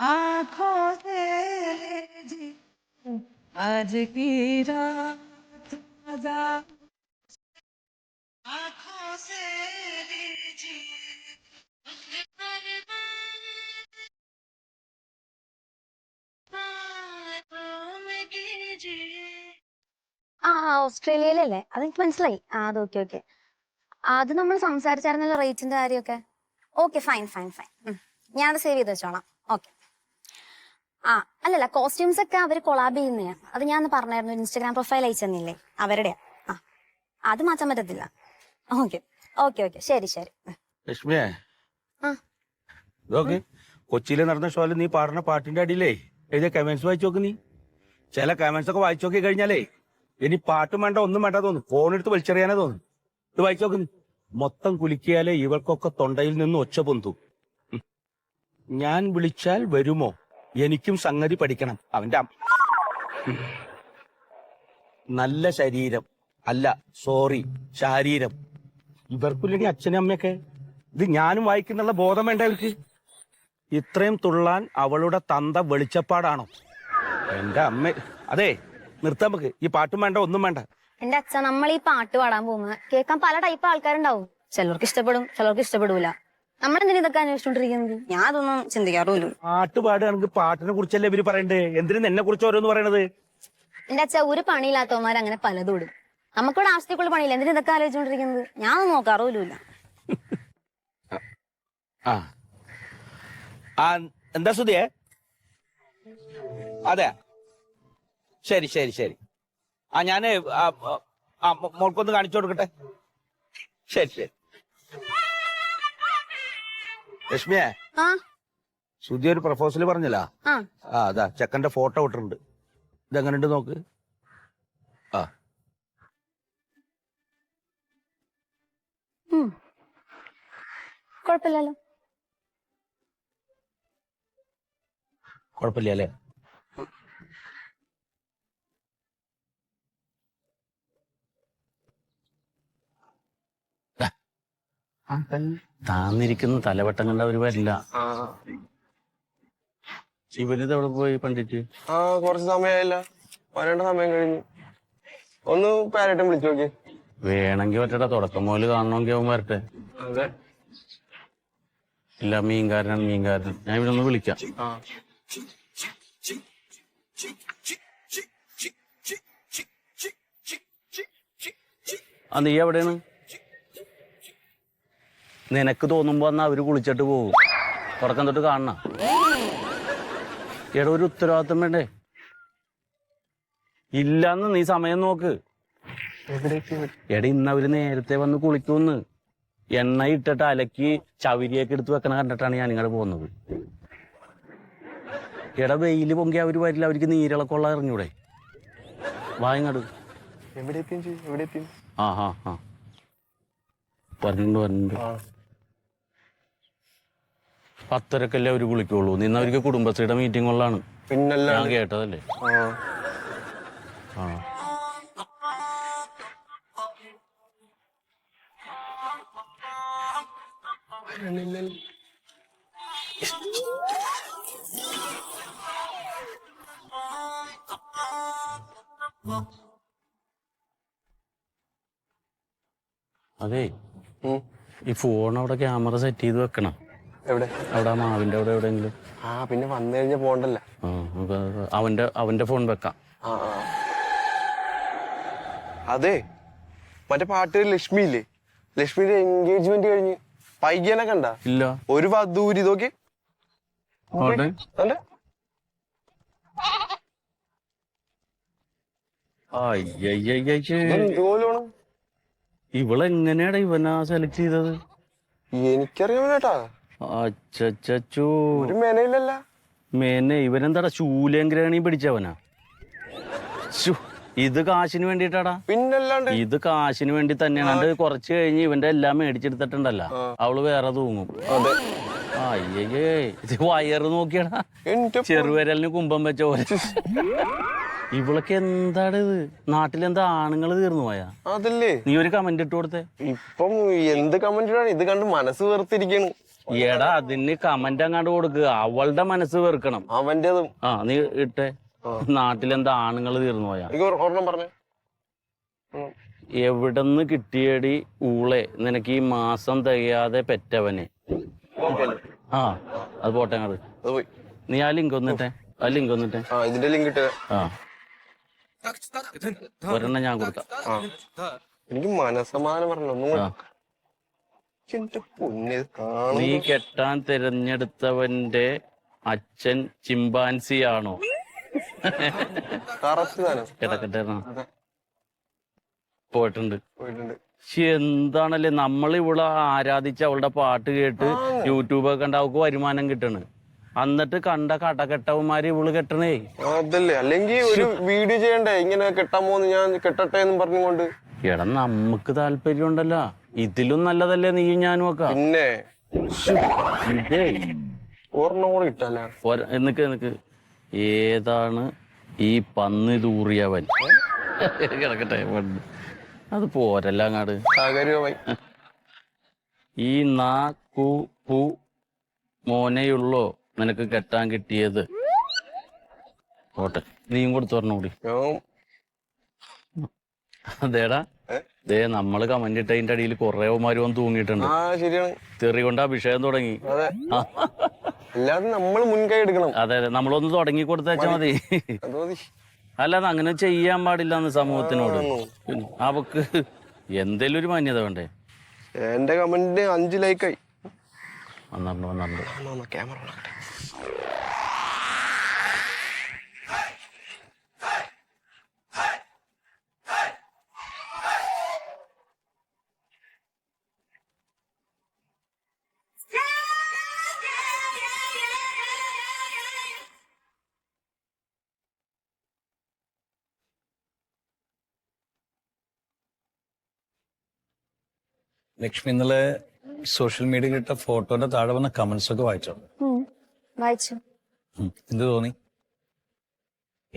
आंखों से जी आज की रात मजा आंखों से जी ആ ഓസ്ട്രേലിയയിലല്ലേ? അതെനിക്ക് മനസ്സിലായി. അത് ഓക്കെ ഓക്കെ. അത് നമ്മൾ സംസാരിച്ചായിരുന്നല്ലോ റേറ്റിന്റെ കാര്യമൊക്കെ. Okay fine fine fine. ഞാനത് സേവ് ചെയ്ത് വെച്ചോളാം. ഓക്കെ. ആ അല്ലല്ല, കോസ്റ്റ്യൂംസ് ഒക്കെ അവർ കൊളാബ് ചെയ്യുന്നതാ. അത് ഞാൻ പറഞ്ഞായിരുന്നു, ഇൻസ്റ്റാഗ്രാം പ്രൊഫൈൽ അയച്ചെന്നില്ലേ അവരുടെയാ. ആ അത് മാറ്റാൻ പറ്റത്തില്ല. ഓക്കെ ഓക്കെ ഓക്കെ, ശരി ശരി. ലക്ഷ്മിയെ, ആ കൊച്ചിയിൽ നടന്ന ഷോയിൽ നീ പാടുന്ന പാട്ടിന്റെ അടിയിലേ എഴുതിയ കമന്റ്സ് വായിച്ചു നോക്ക്. നീ ചില കമന്റ്സ് ഒക്കെ വായിച്ചു നോക്കി കഴിഞ്ഞാലേ ഇനി പാട്ടും വേണ്ട ഒന്നും വേണ്ട തോന്നും, ഫോണെടുത്ത് വലിച്ചെറിയാനേ തോന്നും. ഇത് വായിച്ചു നോക്ക് നീ. മൊത്തം കുലിക്കിയാലേ ഇവൾക്കൊക്കെ തൊണ്ടയിൽ നിന്ന് ഒച്ച പൊന്തു. ഞാൻ വിളിച്ചാൽ വരുമോ, എനിക്കും സംഗതി പഠിക്കണം. അവന്റെ നല്ല ശരീരം അല്ല, സോറി ശാരീരം. ഇവർക്കില്ലെങ്കിൽ അച്ഛനും അമ്മയൊക്കെ. ഇത് ഞാനും വായിക്കുന്നുള്ള ബോധം വേണ്ട അവർക്ക്. ഇത്രയും തുള്ളാൻ അവളുടെ തന്ത വെളിച്ചപ്പാടാണോ? എന്റെ അമ്മ. അതെ, നിർത്താൻ നമുക്ക്. ഈ പാട്ടും വേണ്ട ഒന്നും വേണ്ട. എന്റെ അച്ഛൻ, നമ്മൾ ഈ പാട്ട് പാടാൻ പോകുന്നത് കേൾക്കാൻ പല ടൈപ്പ് ആൾക്കാരുണ്ടാവും. ചിലർക്ക് ഇഷ്ടപ്പെടും, ചിലർക്ക് ഇഷ്ടപ്പെടൂല. നമ്മളെന്തിനാ ഇതൊക്കെ അന്വേഷിച്ചോണ്ടിരിക്കുന്നത്? ഞാൻ അതൊന്നും ചിന്തിക്കാറുമില്ല. പാട്ട് പാടുകയാണെങ്കിൽ പാട്ടിനെ കുറിച്ചല്ലേ ഇവര് പറയണ്ടേ? എന്തിനും എന്നെ കുറിച്ച് ഓരോന്ന് പറയണത്? എന്റെ അച്ഛ, ഒരു പണിയില്ലാത്തവന്മാർ അങ്ങനെ പലതും ഇടും. നമുക്കിവിടെ ആവശ്യത്തേക്കുള്ള പണിയില്ല, എന്തിനാ ഇതൊക്കെ ആലോചിച്ചോണ്ടിരിക്കുന്നത്? ഞാനൊന്നും നോക്കാറുമില്ല. എന്താ സുധിയേ? അതെ, ശരി ശരി ശരി. ഞാന് മോൾക്കൊന്ന് കാണിച്ചു കൊടുക്കട്ടെ. ശരി ശരി. ലക്ഷ്മിയെ, സുധി ഒരു പ്രപ്പോസൽ പറഞ്ഞല്ല? അതാ ചെക്കന്റെ ഫോട്ടോ ഇട്ടിട്ടുണ്ട്. ഇതെങ്ങനെയുണ്ട് നോക്ക്. കുഴപ്പമില്ലല്ലോ. കുഴപ്പമില്ല അല്ലേ? താന്നിരിക്കുന്ന തലവട്ടം കണ്ട ഒരു വരില്ല. ഇവരിത് എവിടെ പോയി പണ്ടിട്ട്? കുറച്ച് സമയമായില്ല, വരേണ്ട സമയം കഴിഞ്ഞു. ഒന്ന് പാരേട്ടൻ വിളിച്ചു നോക്കി. വേണമെങ്കിൽ പറ്റടാ, തുടക്കം മുതൽ കാണണമെങ്കിൽ അവൻ വരട്ടെ. ഇല്ല, മീൻകാരനാണ് മീൻകാരൻ. ഞാൻ ഇവിടെ ഒന്ന് വിളിക്കാം. നീ എവിടെയാണ്? നിനക്ക് തോന്നുമ്പോ എന്നാ അവര് കുളിച്ചിട്ട് പോകും. തുടക്കം തൊട്ട് കാണണ. എടാ, ഒരു ഉത്തരവാദിത്തം വേണ്ടേ? ഇല്ലാന്ന് നീ സമയം നോക്ക്. എടാ, ഇന്ന് അവര് നേരത്തെ വന്ന് കുളിക്കൂന്ന്. എണ്ണ ഇട്ടിട്ട് അലക്കി ചവിരിയൊക്കെ എടുത്ത് വെക്കണ കണ്ടിട്ടാണ് ഞാൻ ഇങ്ങോട്ട് പോകുന്നത്. എടാ, വെയില് പൊങ്കി അവര് വരില്ല, അവർക്ക് നീരിളക്കൊള്ള ഇറങ്ങിയൂടെ? വായങ്ങട്. പറഞ്ഞിട്ടുണ്ട്. 10:30 അവര് കുളിക്കുള്ളൂ. നിന്ന് അവർക്ക് കുടുംബശ്രീയുടെ മീറ്റിംഗ് ഉള്ളതാണ്. ഞാൻ കേട്ടതല്ലേ? അതെ, ഈ ഫോൺ അവിടെ ക്യാമറ സെറ്റ് ചെയ്ത് വെക്കണം. എവിടെ? അവിടെ മാവിന്റെ അവിടെ എവിടെയെങ്കിലും. പിന്നെ വന്നു കഴിഞ്ഞാൽ പോണ്ടല്ല. അവന്റെ ഫോൺ വെക്കാം. അതെ, മറ്റേ പാട്ട് ലക്ഷ്മി ഇല്ലേ? ലക്ഷ്മിയുടെ എൻഗേജ്മെന്റ് കഴിഞ്ഞ് പയ്യനെ കണ്ട? ഇല്ല. ഒരു വധൂരി നോക്കി. ഇവളെങ്ങനെയാടാ ഇവനാ സെലക്ട് ചെയ്തത്? എനിക്കറിയാം കേട്ടാ. അച്ചോ, ഒരു മെനയില്ലല്ല. മേനെ ഇവനെന്താടാ ശൂലേം ഗ്രഹണി പിടിച്ചവനാ? ഇത് കാശിന് വേണ്ടിട്ടാടാ. പിന്നല്ലാണ്ട് ഇത് കാശിന് വേണ്ടി തന്നെയാണ്. കുറച്ച് കഴിഞ്ഞ് ഇവന്റെ എല്ലാം മേടിച്ചെടുത്തിട്ടുണ്ടല്ലോ, അവള് വേറെ തൂങ്ങും. അയ്യേ ഇത് വയറ് നോക്കിയടാ, എന്റെ ചെറുവിരലിന് കുമ്പം വെച്ച പോലെ. ഇവളൊക്കെ എന്താണ് ഇത്? നാട്ടിലെന്താ ആണുങ്ങൾ തീർന്നു പോയാ? അതല്ലേ നീ ഒരു കമന്റ് ഇട്ട് കൊടുത്തേ. ഇപ്പം എന്ത് കമന്റാണ് ഇത് കണ്ട് മനസ്സ് വേർത്തിരിക്കണ്. എടാ അതിന് കമന്റ് അങ്ങാണ്ട് കൊടുക്കുക, അവളുടെ മനസ്സ് വെറുക്കണം. അവന്റേതും നീ ഇട്ടേ, നാട്ടിലെന്താ ആണുങ്ങൾ തീർന്നു പോയാ? എനിക്ക് ഒരെണ്ണം പറഞ്ഞേ. എവിടെന്ന് കിട്ടിയടി ഊളെ നിനക്ക് ഈ മാസം തികയാതെ പെറ്റവനെ? അത് പോട്ടെ അങ്ങോട്ട്. അത് പോയി. നീ ആ ലിങ്ക് ഒന്നിട്ടെ, ഇതിന്റെ ലിങ്ക് ഇട്ടേ. ഒരെണ്ണം ഞാൻ കൊടുക്കാം. എനിക്ക് മനസ്സമാനം പറഞ്ഞു. എന്റെ പൊന്നെ നീ കെട്ടാൻ തിരഞ്ഞെടുത്തവന്റെ അച്ഛൻ ചിമ്പാൻസിയാണോ? കിടക്കട്ടെ. പോയിട്ടുണ്ട്. എന്താണല്ലേ നമ്മൾ ഇവിടെ ആരാധിച്ച് അവളുടെ പാട്ട് കേട്ട് യൂട്യൂബൊക്കെ കണ്ട അവൾക്ക് വരുമാനം കിട്ടണ്. എന്നിട്ട് കണ്ട കടകെട്ടവന്മാര് ഇവള് കെട്ടണേ. അതല്ലേ, അല്ലെങ്കിൽ ഒരു വീഡിയോ ചെയ്യണ്ടേ ഇങ്ങനെ കെട്ടാൻ പോകുന്നു, ഞാൻ കെട്ടട്ടെ എന്ന് പറഞ്ഞുകൊണ്ട്. എടാ നമുക്ക് താല്പര്യം ഉണ്ടല്ലോ, ഇതിലും നല്ലതല്ലേ നീയും ഞാനും ഒക്കെ. പിന്നെ ഇതേ ഒരെണ്ണം കൂടെ കിട്ടല്ലേ. നിക്ക് ഏതാണ് ഈ പന്നി തൂറിയവൻ? കിടക്കട്ടെ, അത് പോരല്ല അങ്ങാട്. ഈ പു മോനെയുള്ളോ നിനക്ക് കെട്ടാൻ കിട്ടിയത്? പോട്ടെ, നീയും കൂടി തുറന്നുകൂടി. അതേടാ, നമ്മള് കമന്റ് ഇട്ടതിന്റെ അടിയിൽ കുറേമാര് വന്ന് തൂങ്ങിയിട്ടുണ്ട്. തെറി കൊണ്ട് അഭിഷേകം തുടങ്ങി. നമ്മൾ മുൻകൈ എടുക്കണം. അതെ, നമ്മളൊന്ന് തുടങ്ങി കൊടുത്തേച്ചാ മതി. അല്ലാതെ അങ്ങനെ ചെയ്യാൻ പാടില്ല സമൂഹത്തിനോട്. അവക്ക് എന്തേലും ഒരു മാന്യത വേണ്ടേ? എന്റെ കമന്റ് 5 ലൈക്കായി. ക്യാമറ ലക്ഷ്മി ഇന്നലെ സോഷ്യൽ മീഡിയയിൽ ഇട്ട ഫോട്ടോന്റെ താഴെ വന്ന കമന്റ്സ് ഒക്കെ വായിച്ചോ? വായിച്ചു. എന്ത് തോന്നി?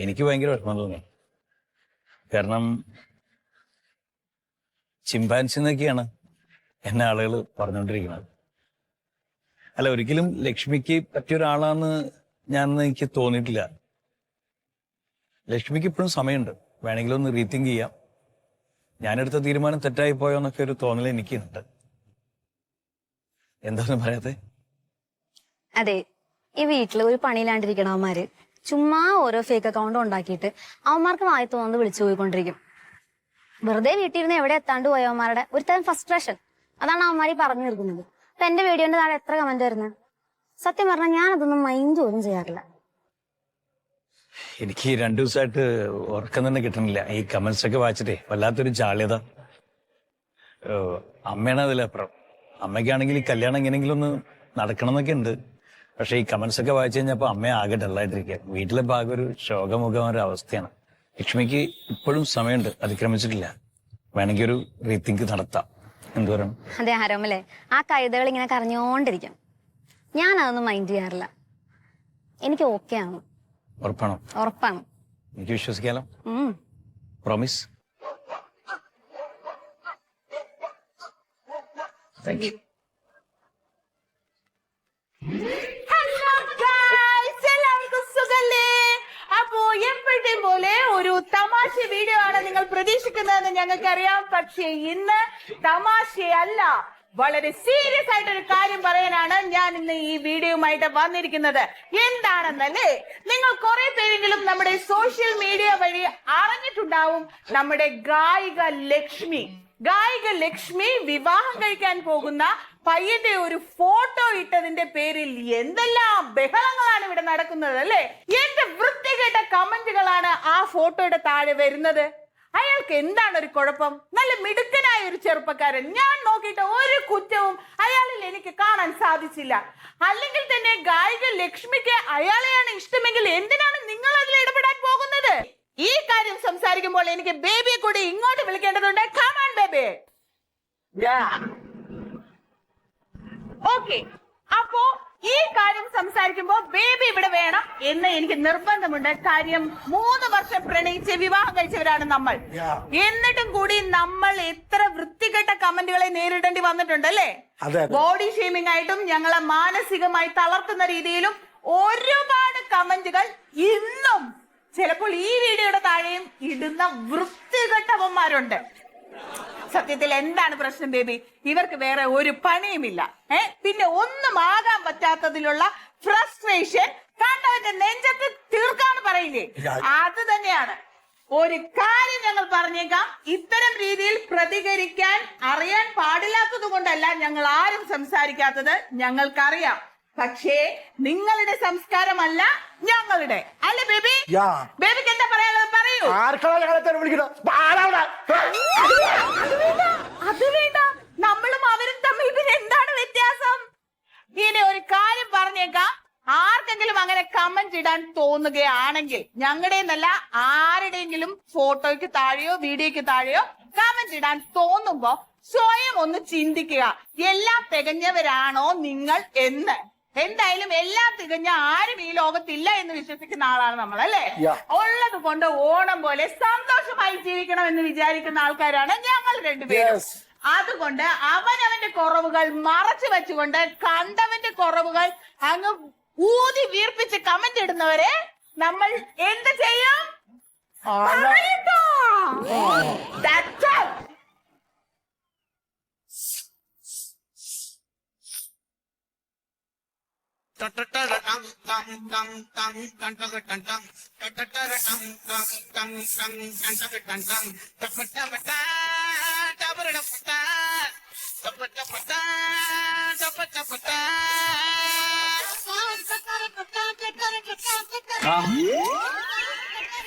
എനിക്ക് ഭയങ്കര വിഷമം തോന്നി. കാരണം ചിമ്പാൻസി എന്നൊക്കെയാണ് എന്നെ ആളുകൾ പറഞ്ഞുകൊണ്ടിരിക്കുന്നത്. അല്ല, ഒരിക്കലും ലക്ഷ്മിക്ക് പറ്റിയൊരാളാന്ന് എനിക്ക് തോന്നിയിട്ടില്ല. ലക്ഷ്മിക്ക് ഇപ്പോഴും സമയമുണ്ട്, വേണമെങ്കിലും ഒന്ന് റീതിങ്ക് ചെയ്യാം. ഞാനെടുത്ത തീരുമാനം തെറ്റായി പോയോ എന്നൊക്കെ ഒരു തോന്നൽ എനിക്കുണ്ട്. എന്താണെന്ന് പറയാത്തെ? അതെ, ഈ വീട്ടില് ഒരു പണിയിലാണ്ടിരിക്കണവന്മാര് ചുമ്മാ ഓരോ ഫേക്ക് അക്കൗണ്ട് ഉണ്ടാക്കിയിട്ട് അവന്മാർക്ക് വായി തോന്നുന്നത് വിളിച്ചു പോയിക്കൊണ്ടിരിക്കും. വെറുതെ വീട്ടിലിരുന്ന് എവിടെ എത്താണ്ട് പോയവന്മാരുടെ ഒരു തരം ഫ്രസ്ട്രേഷൻ, അതാണ് അവന്മാർ പറഞ്ഞു തീർക്കുന്നത്. അപ്പൊ എന്റെ വീഡിയോന്റെ താഴെ എത്ര കമന്റ് വരുന്നത്? സത്യം പറഞ്ഞാൽ ഞാനതൊന്നും മൈൻഡ് പോലും ചെയ്യാറില്ല. എനിക്ക് 2 ദിവസമായിട്ട് ഉറക്കം തന്നെ കിട്ടണില്ല. ഈ കമന്റ്സ് ഒക്കെ വായിച്ചിട്ടേ വല്ലാത്തൊരു ജാള്യത. അമ്മയാണ് അതിലപ്പുറം. അമ്മയ്ക്കാണെങ്കിൽ ഈ കല്യാണം എങ്ങനെയെങ്കിലും ഒന്ന് നടക്കണം എന്നൊക്കെ ഉണ്ട്. പക്ഷെ ഈ കമന്റ്സ് ഒക്കെ വായിച്ചു കഴിഞ്ഞപ്പോ അമ്മയെ ആകെ ഡള്ളായിട്ടിരിക്കുക. വീട്ടിലെ ഭാഗം ഒരു ശോകമുഖം ഒരു അവസ്ഥയാണ്. ലക്ഷ്മിക്ക് ഇപ്പോഴും സമയമുണ്ട്, അതിക്രമിച്ചിട്ടില്ല. വേണമെങ്കിൽ ഒരു റീതിങ്ക് നടത്താം. എന്തു പറയണം? അതെ ഹരമല്ലേ, ആ കഴുതകൾ ഇങ്ങനെ കരഞ്ഞോണ്ടിരിക്കും. ഞാൻ അതൊന്നും മൈൻഡ് ചെയ്യാറില്ല. എനിക്ക് ഓക്കെ ആണ്. ഉറപ്പാണോ? ഉറപ്പാണ്. എനിക്ക് വിശ്വസിക്കാലോ? പ്രോമിസ്? Thank you. അപ്പോ എപ്പോഴത്തെയും പോലെ ഒരു തമാശ വീഡിയോ ആണ് നിങ്ങൾ പ്രതീക്ഷിക്കുന്നതെന്ന് ഞങ്ങൾക്കറിയാം. പക്ഷേ ഇന്ന് തമാശയല്ല, വളരെ സീരിയസ് ആയിട്ടൊരു കാര്യം പറയാനാണ് ഞാൻ ഇന്ന് ഈ വീഡിയോയുമായിട്ട് വന്നിരിക്കുന്നത്. എന്താണെന്നല്ലേ, നിങ്ങൾ കുറെ പേരെങ്കിലും നമ്മുടെ സോഷ്യൽ മീഡിയ വഴി അറിഞ്ഞിട്ടുണ്ടാവും നമ്മുടെ ഗായിക ലക്ഷ്മി വിവാഹം കഴിക്കാൻ പോകുന്ന പയ്യന്റെ ഒരു ഫോട്ടോ ഇട്ടതിന്റെ പേരിൽ എന്തെല്ലാം ബഹളങ്ങളാണ് ഇവിടെ നടക്കുന്നത് അല്ലേ? എന്റെ വൃത്തികെട്ട കമന്റുകളാണ് ആ ഫോട്ടോയുടെ താഴെ വരുന്നത്. അയാൾക്ക് എന്താണ് ഒരു കുഴപ്പം? നല്ല മിടുക്കനായ ഒരു ചെറുപ്പക്കാരൻ. ഞാൻ നോക്കിയിട്ട് ഒരു കുറ്റവും അയാളിൽ എനിക്ക് കാണാൻ സാധിച്ചില്ല. അല്ലെങ്കിൽ തന്നെ ഗായിക ലക്ഷ്മിക്ക് അയാളെയാണ് ഇഷ്ടമെങ്കിൽ എന്തിനാണ് നിങ്ങൾ അതിൽ ഇടപെടാൻ പോകുന്നത്? ഈ കാര്യം സംസാരിക്കുമ്പോൾ എനിക്ക് ബേബിയെ കൂടി ഇങ്ങോട്ട് വിളിക്കേണ്ടതുണ്ട്. Come on, baby. ഓക്കെ, അപ്പോ ഈ ചോദിക്കുമ്പോ ബേബി ഇവിടെ വേണം എന്ന് എനിക്ക് നിർബന്ധമുണ്ട്. കാര്യം 3 വർഷം പ്രണയിച്ച് വിവാഹം കഴിച്ചവരാണ് നമ്മൾ. എന്നിട്ടും കൂടി നമ്മൾ എത്ര വൃത്തികെട്ട കമന്റുകളെ നേരിടേണ്ടി വന്നിട്ടുണ്ട് അല്ലേ? ബോഡി ഷേമിംഗ് ആയിട്ടും ഞങ്ങളെ മാനസികമായി തളർത്തുന്ന രീതിയിലും ഒരുപാട് കമന്റുകൾ ഇന്നും ചിലപ്പോൾ ഈ വീഡിയോയുടെ താഴെയും ഇടുന്ന വൃത്തികെട്ടവന്മാരുണ്ട്. സത്യത്തിൽ എന്താണ് പ്രശ്നം ബേബി? ഇവർക്ക് വേറെ ഒരു പണിയുമില്ല. പിന്നെ ഒന്നും ആകാൻ പറ്റാത്തതിലുള്ള ഫ്രസ്ട്രേഷൻ കണ്ടവന്റെ നെഞ്ചത്ത് തീർക്കാന്ന് പറയില്ലേ, അത് തന്നെയാണ്. ഒരു കാര്യം ഞങ്ങൾ പറഞ്ഞേക്കാം, ഇത്തരം രീതിയിൽ പ്രതികരിക്കാൻ അറിയാൻ പാടില്ലാത്തത് കൊണ്ടല്ല ഞങ്ങൾ ആരും സംസാരിക്കാത്തത്, ഞങ്ങൾക്കറിയാം. പക്ഷേ നിങ്ങളുടെ സംസ്കാരമല്ല ഞങ്ങളുടെ, അല്ലേ ബേബി? ബേബിക്ക് എന്താ പറയാനുള്ളത് പറയൂ. അത് വേണ്ട, നമ്മളും അവരും തമ്മിൽ പിന്നെ എന്താണ് വ്യത്യാസം? ഇനി ഒരു കാര്യം പറഞ്ഞേക്കാം, ആർക്കെങ്കിലും അങ്ങനെ കമന്റ് ഇടാൻ തോന്നുകയാണെങ്കിൽ ഞങ്ങളുടെന്നല്ല ആരുടെയെങ്കിലും ഫോട്ടോയ്ക്ക് താഴെയോ വീഡിയോയ്ക്ക് താഴെയോ കമന്റ് ഇടാൻ തോന്നുമ്പോ സ്വയം ഒന്ന് ചിന്തിക്കുക, എല്ലാം തികഞ്ഞവരാണോ നിങ്ങൾ എന്ന്. എന്തായാലും എല്ലാം തികഞ്ഞ ആരും ഈ ലോകത്തില്ല എന്ന് വിശ്വസിക്കുന്ന ആളാണ് നമ്മൾ, അല്ലേ? ഉള്ളത് കൊണ്ട് ഓണം പോലെ സന്തോഷമായി ജീവിക്കണം എന്ന് വിചാരിക്കുന്ന ആൾക്കാരാണ് ഞങ്ങൾ രണ്ടുപേരും. അതുകൊണ്ട് അവനവന്റെ കുറവുകൾ മറച്ചു വെച്ചുകൊണ്ട് കണ്ടവന്റെ കുറവുകൾ അങ്ങ് ഊതി വീർപ്പിച്ച് കമന്റ് ഇടുന്നവരെ നമ്മൾ എന്ത് ചെയ്യും? That's all.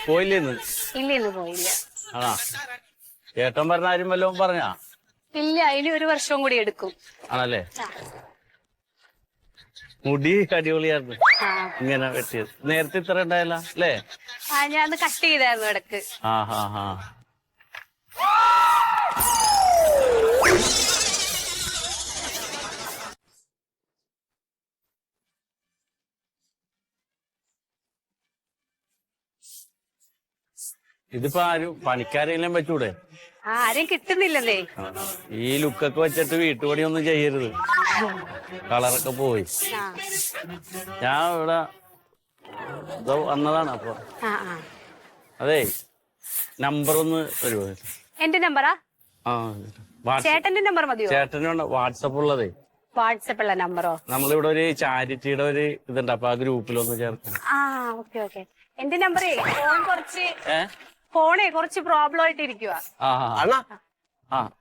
പോയില്ലേന്ന്? ഇല്ല പോയില്ല. ആണോ? ചേട്ടൻ പറഞ്ഞ ആരും വല്ലതും പറഞ്ഞാ? ഇല്ല, ഇനി 1 വർഷവും കൂടി എടുക്കും. ആണല്ലേ? മുടി അടിപൊളിയായിരുന്നു ഇങ്ങനെ വെട്ടിയത്. നേരത്തെ ഇത്ര ഉണ്ടായില്ല അല്ലേ? ഞാൻ കട്ട് ചെയ്തായിരുന്നു ഇടക്ക്. ഇതിപ്പോ ആരും പണിക്കാരെല്ലാം വെച്ചൂടെ? ആരും കിട്ടുന്നില്ലല്ലേ? ഈ ലുക്കൊക്കെ വെച്ചിട്ട് വീട്ടുപണിയൊന്നും ചെയ്യരുത്, കളറൊക്കെ പോയി. ഞാൻ ഇവിടെ വന്നതാണ്. അപ്പൊ അതെ, നമ്പർ ഒന്ന് വരുമോ? എന്റെ നമ്പറാ? ചേട്ടന്റെ നമ്പർ മതിയോ? ചേട്ടന് വാട്സപ്പ് ഉള്ളതേ. വാട്സപ്പ് ഉള്ള നമ്പറോ? നമ്മളിവിടെ ഒരു ചാരിറ്റിയുടെ ഒരു ഇതുണ്ട്, അപ്പൊ ആ ഗ്രൂപ്പിലൊന്ന് ചേർക്കണം. ഓക്കെ. എന്റെ നമ്പറേ ഫോണേ കുറച്ച് പ്രോബ്ലം ആയിട്ട് ഇരിക്കുക.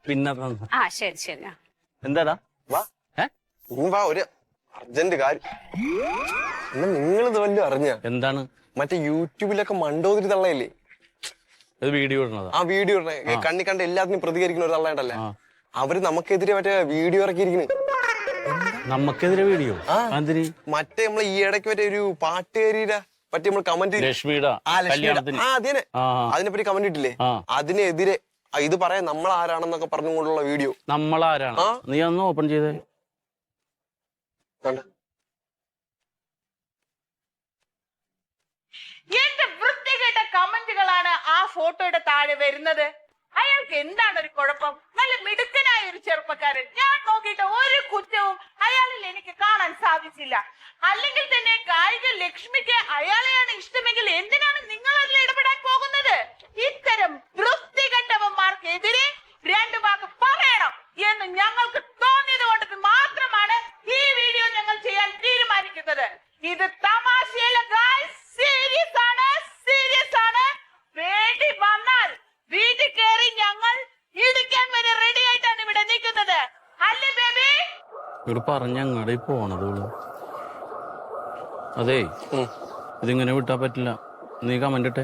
പിന്നെ ശരി. എന്താടാ? ഒരു അർജന്റ് കാര്യം. നിങ്ങളിത് വല്ലതും അറിഞ്ഞ? എന്താണ്? മറ്റേ യൂട്യൂബിലൊക്കെ മണ്ടോതിരി തള്ളയില്ലേ? വീഡിയോ ഇടുന്നത്? ആ വീഡിയോ ഇടണേ, കണ്ണി കണ്ട് എല്ലാത്തിനും പ്രതികരിക്കുന്ന ഒരു തള്ളയുണ്ടല്ലേ, അവര് നമുക്കെതിരെ മറ്റേ വീഡിയോ ഇറക്കിയിരിക്കുന്നു. നമുക്കെതിരെ വീഡിയോ? മറ്റേ നമ്മള് ഈ ഇടയ്ക്ക് മറ്റേ ഒരു പാട്ടുകാരിയുടെ പറ്റി നമ്മൾ കമന്റ്, ലക്ഷ്മിയുടെ അതിനെപ്പറ്റി കമന്റ് ഇട്ടില്ലേ, അതിനെതിരെ ഇത് പറയാൻ നമ്മൾ ആരാണെന്നൊക്കെ പറഞ്ഞുകൊണ്ടുള്ള വീഡിയോ. നമ്മളാരാണ്? നീ ഒന്ന് ഓപ്പൺ ചെയ്തേ. എന്റെ വൃത്തികെട്ട കമന്റുകളാണ് ആ ഫോട്ടോയുടെ താഴെ വരുന്നത്. അയാൾക്ക് എന്താണ് ഒരു കുഴപ്പം? നല്ല മിടുക്കനായ ഒരു ചെറുപ്പക്കാരൻ. ഞാൻ നോക്കിയിട്ട് ഒരു കുറ്റവും അയാളിൽ എനിക്ക് കാണാൻ സാധിച്ചില്ല. അല്ലെങ്കിൽ തന്നെ ഗായിക ലക്ഷ്മിക്ക് അയാളെയാണ് ഇഷ്ടമെങ്കിൽ എന്തിനാണ് നിങ്ങൾ അതിൽ ഇടപെടാൻ പോകുന്നത്? ഇത്തരം വൃത്തികെട്ടവന്മാർക്കെതിരെ 2 വാക്ക് പറയണം എന്ന് ഞങ്ങൾക്ക് തോന്നിയത് കൊണ്ട് മാത്രമാണ് ഈ വീഡിയോ ഞങ്ങൾ ചെയ്യാൻ തീരുമാനിക്കുന്നത്. ഇത് തമാശയല്ല ഗായ്സ്, സീരിയസ് ആണ്. വേണ്ടി വന്നാൽ വീട്ടിൽ കയറി ഞങ്ങൾ ഇടിക്കാൻ വരെ റെഡി ആയിട്ടാണ് ഇവിടെ നിൽക്കുന്നത്, അല്ലേ ബേബി? ഇവിടെ പറഞ്ഞങ്ങടെ പോണത്. അതെ, ഇതിങ്ങനെ വിട്ടാ പറ്റില്ല. നീ കമന്റ് ഇട്ടെ.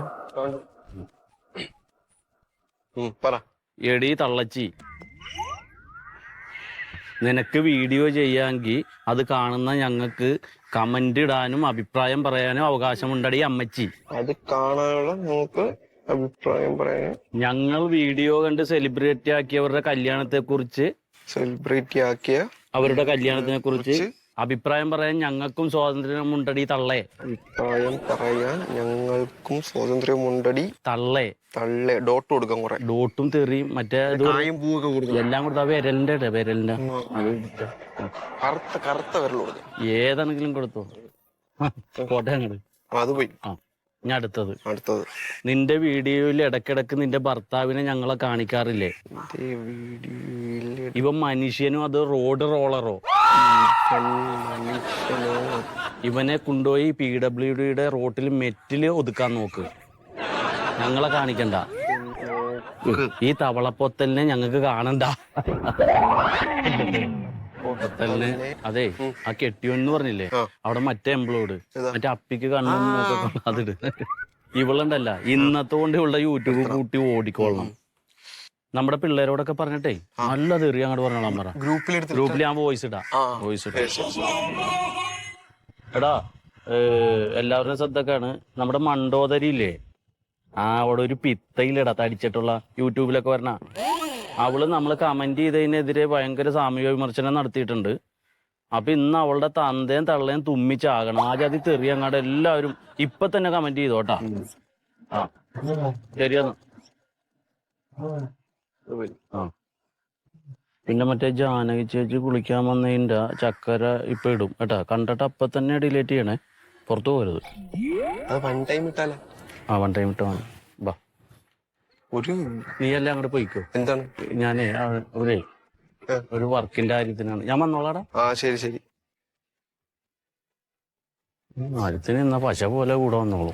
എടി തള്ളച്ചി, നിനക്ക് വീഡിയോ ചെയ്യാമെങ്കിൽ അത് കാണുന്ന ഞങ്ങൾക്ക് കമന്റ് ഇടാനും അഭിപ്രായം പറയാനും അവകാശമുണ്ടടി അമ്മച്ചി. അത് കാണാനുള്ള നമുക്ക് അഭിപ്രായം പറയാൻ. ഞങ്ങൾ വീഡിയോ കണ്ട് സെലിബ്രിറ്റി ആക്കിയവരുടെ കല്യാണത്തെ കുറിച്ച് അവരുടെ കല്യാണത്തിനെ കുറിച്ച് അഭിപ്രായം പറയാൻ ഞങ്ങൾക്കും സ്വാതന്ത്ര്യമുണ്ടടി തള്ളേ. അഭിപ്രായം പറയാൻ ഞങ്ങൾക്കും സ്വാതന്ത്ര്യമുണ്ടടി തള്ളേ. തള്ളേ. ഡോട്ട് കൊടുക്കാം കുറെ. ഡോട്ടും തെറിയും മറ്റേ ഇത് കായും പൂവൊക്കെ കൊടുക്കാം. എല്ലാം കൊടുത്താ വിരലിന്റെ അത് കറുത്ത കറുത്ത വിരൽ കൊടുക്കാം. ഏതാണെങ്കിലും കൊടുത്തോ. പോട്ടെ അങ്ങട്. അത് പോയി. ആ ഞാൻ അടുത്തത് അടുത്തത്. നിന്റെ വീഡിയോയിൽ ഇടക്കിടക്ക് നിന്റെ ഭർത്താവിനെ ഞങ്ങളെ കാണിക്കാറില്ലേ? ഇവൻ മനുഷ്യനും അത് റോഡ് റോളറോ? ഇവനെ കൊണ്ടുപോയി PWDയുടെ റോട്ടിൽ മെറ്റില് ഒതുക്കാൻ നോക്ക്. ഞങ്ങളെ കാണിക്കണ്ട. ഈ തവളപ്പൊത്തലിനെ ഞങ്ങൾക്ക് കാണണ്ട. പൊത്തലിന് അതെ ആ കെട്ടിയോന്ന് പറഞ്ഞില്ലേ, അവിടെ മറ്റേ എംപ്ലോയിഡ് മറ്റേ അപ്പിക്ക് കണ്ണും നോക്കൊക്കെ അതിട്. ഇവളുണ്ടല്ല ഇന്നത്തെ കൊണ്ട് ഇവളുടെ യൂട്യൂബ് കൂട്ടി ഓടിക്കോളണം. നമ്മുടെ പിള്ളേരോടൊക്കെ പറഞ്ഞിട്ടേ നല്ല തെറി അങ്ങോട്ട് പറഞ്ഞോളാൻ പറ. ഗ്രൂപ്പിൽ ഞാൻ വോയിസ് ഇടാം. എടാ എല്ലാവരുടെയും ശ്രദ്ധക്കാണ്, നമ്മുടെ മണ്ടോദരി ഇല്ലേ, അവിടെ ഒരു പിത്തയിലിടാ തടിച്ചിട്ടുള്ള യൂട്യൂബിലൊക്കെ വരണ അവള് നമ്മൾ കമന്റ് ചെയ്തതിനെതിരെ ഭയങ്കര സാമൂഹിക വിമർശനം നടത്തിയിട്ടുണ്ട്. അപ്പൊ ഇന്ന് അവളുടെ തന്തയും തള്ളയും തുമ്മിച്ചാകണം. ആ ജാതി തെറി അങ്ങാട് എല്ലാവരും ഇപ്പൊ തന്നെ കമന്റ് ചെയ്തോട്ടാ. ആ ശരിയാന്ന്. ആ പിന്നെ മറ്റേ ജാനകി ചേച്ചി കുളിക്കാൻ വന്നതിന്റെ ചക്കര ഇപ്പൊ ഇടും കേട്ടാ. കണ്ടിട്ട് അപ്പൊ തന്നെ ഡിലീറ്റ് ചെയ്യണേ, പുറത്തു പോരുത്. വൺ ടൈം ഇട്ടാലേ. ആ വൺ ടൈം ഇട്ടാ മതി. ബാ നീ എല്ലാം അങ്ങോട്ട് പോയിക്കോ. എന്താണ്? ഞാനേ ഒരു വർക്കിന്റെ കാര്യത്തിനാണ്. ഞാൻ വന്നോളാടാ. ആ ശരി ശരി. കാര്യത്തിന് ഇന്ന പശ പോലെ കൂടെ വന്നോളൂ.